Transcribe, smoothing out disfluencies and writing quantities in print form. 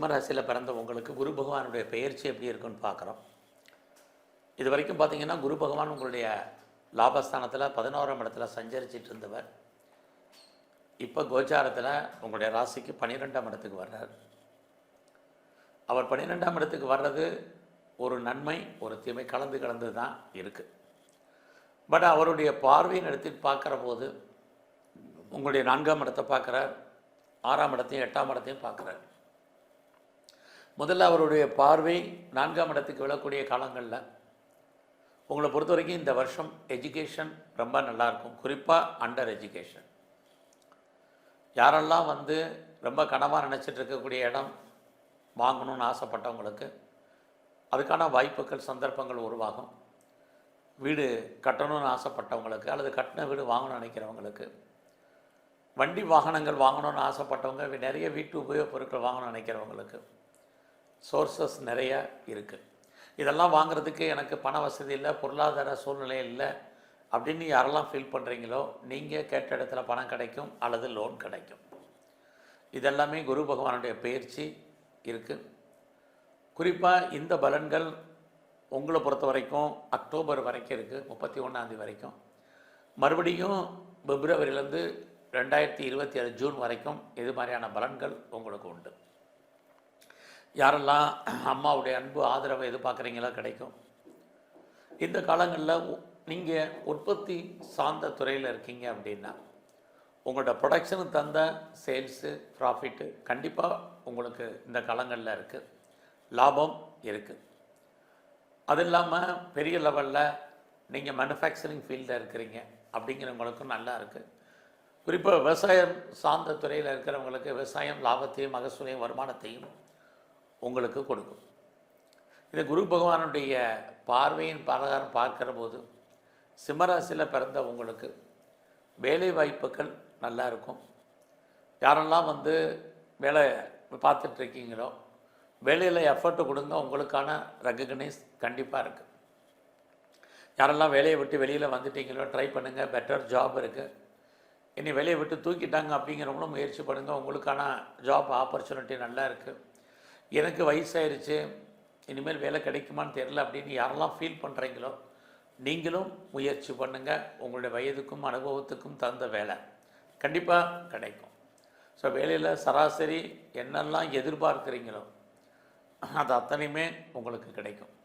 சிம்ம ராசியில் பிறந்த உங்களுக்கு குரு பகவானுடைய பெயர்ச்சி எப்படி இருக்குன்னு பார்க்குறோம். இது வரைக்கும் பார்த்தீங்கன்னா குரு பகவான் உங்களுடைய லாபஸ்தானத்தில் 11ஆம் இடத்துல சஞ்சரிச்சிட்டு இருந்தவர் இப்போ கோச்சாரத்தில் உங்களுடைய ராசிக்கு 12ஆம் இடத்துக்கு வர்றார். அவர் 12ஆம் இடத்துக்கு வர்றது ஒரு நன்மை ஒரு தீமை கலந்து தான் இருக்குது. பட் அவருடைய பார்வையின் இடத்தில் பார்க்குற போது உங்களுடைய 4ஆம் இடத்தை பார்க்குறார், 6ஆம் இடத்தையும் 8ஆம் இடத்தையும் பார்க்குறார். முதல்ல அவருடைய பார்வை 4ஆம் இடத்துக்கு விழக்கூடிய காலங்களில் உங்களை பொறுத்த வரைக்கும் இந்த வருஷம் எஜுகேஷன் ரொம்ப நல்லாயிருக்கும். குறிப்பாக அண்டர் எஜுகேஷன் யாரெல்லாம் ரொம்ப கனவாக நினச்சிட்டு இருக்கக்கூடிய இடம் வாங்கணும்னு ஆசைப்பட்டவங்களுக்கு அதுக்கான வாய்ப்புகள் சந்தர்ப்பங்கள் உருவாகும். வீடு கட்டணும்னு ஆசைப்பட்டவங்களுக்கு அல்லது கட்டின வீடு வாங்கணும்னு நினைக்கிறவங்களுக்கு, வண்டி வாகனங்கள் வாங்கணும்னு ஆசைப்பட்டவங்க, நிறைய வீட்டு உபயோகப் பொருட்கள் வாங்கணும்னு நினைக்கிறவங்களுக்கு சோர்ஸஸ் நிறைய இருக்குது. இதெல்லாம் வாங்குறதுக்கு எனக்கு பண வசதி இல்லை, பொருளாதார சூழ்நிலை இல்லை அப்படின்னு யாரெல்லாம் ஃபீல் பண்ணுறீங்களோ நீங்கள் கேட்ட இடத்துல பணம் கிடைக்கும் அல்லது லோன் கிடைக்கும். இதெல்லாமே குரு பகவானுடைய பயிற்சி இருக்குது. குறிப்பாக இந்த பலன்கள் உங்களை பொறுத்த வரைக்கும் அக்டோபர் வரைக்கும் இருக்குது, 31ஆம் வரைக்கும். மறுபடியும் பிப்ரவரியிலேருந்து 2027 ஜூன் வரைக்கும் இது மாதிரியான பலன்கள் உங்களுக்கு உண்டு. யாரெல்லாம் அம்மாவுடைய அன்பு ஆதரவை எதிர்பார்க்குறீங்களோ கிடைக்கும். இந்த காலங்களில் நீங்கள் உற்பத்தி சார்ந்த துறையில் இருக்கீங்க அப்படின்னா உங்களோட ப்ரொடக்ஷனுக்கு தந்த சேல்ஸு ப்ராஃபிட்டு கண்டிப்பாக உங்களுக்கு இந்த காலங்களில் இருக்குது, லாபம் இருக்குது. அது இல்லாமல் பெரிய லெவலில் நீங்கள் மேனுஃபேக்சரிங் ஃபீல்டில் இருக்கிறீங்க அப்படிங்கிறவங்களுக்கும் நல்லா இருக்குது. குறிப்பாக விவசாயம் சார்ந்த துறையில் இருக்கிறவங்களுக்கு விவசாயம் லாபத்தையும் மகசூலையும் வருமானத்தையும் உங்களுக்கு கொடுக்கும். இந்த குரு பகவானுடைய பார்வையின் பிரகாரம் பார்க்குற போது சிம்மராசியில் பிறந்த உங்களுக்கு வேலை வாய்ப்புகள் நல்லா இருக்கும். யாரெல்லாம் வேலை பார்த்துட்ருக்கீங்களோ வேலையில் எஃபர்ட்டு கொடுங்க, உங்களுக்கான ரெகக்னைஸ் கண்டிப்பாக இருக்குது. யாரெல்லாம் வேலையை விட்டு வெளியில் வந்துட்டீங்களோ ட்ரை பண்ணுங்கள், பெட்டர் ஜாப் இருக்குது. இனி வேலையை விட்டு தூக்கிட்டாங்க அப்படிங்கிறவங்களும் முயற்சி பண்ணுங்கள், உங்களுக்கான ஜாப் ஆப்பர்ச்சுனிட்டி நல்லா இருக்குது. எனக்கு வயசாயிருச்சு இனிமேல் வேலை கிடைக்குமான்னு தெரில அப்படின்னு யாரெல்லாம் ஃபீல் பண்ணுறீங்களோ நீங்களும் முயற்சி பண்ணுங்கள். உங்களுடைய வயதுக்கும் அனுபவத்துக்கும் தகுந்த வேலை கண்டிப்பாக கிடைக்கும். ஸோ வேலையில் சராசரி என்னெல்லாம் எதிர்பார்க்குறீங்களோ அது அத்தனையுமே உங்களுக்கு கிடைக்கும்.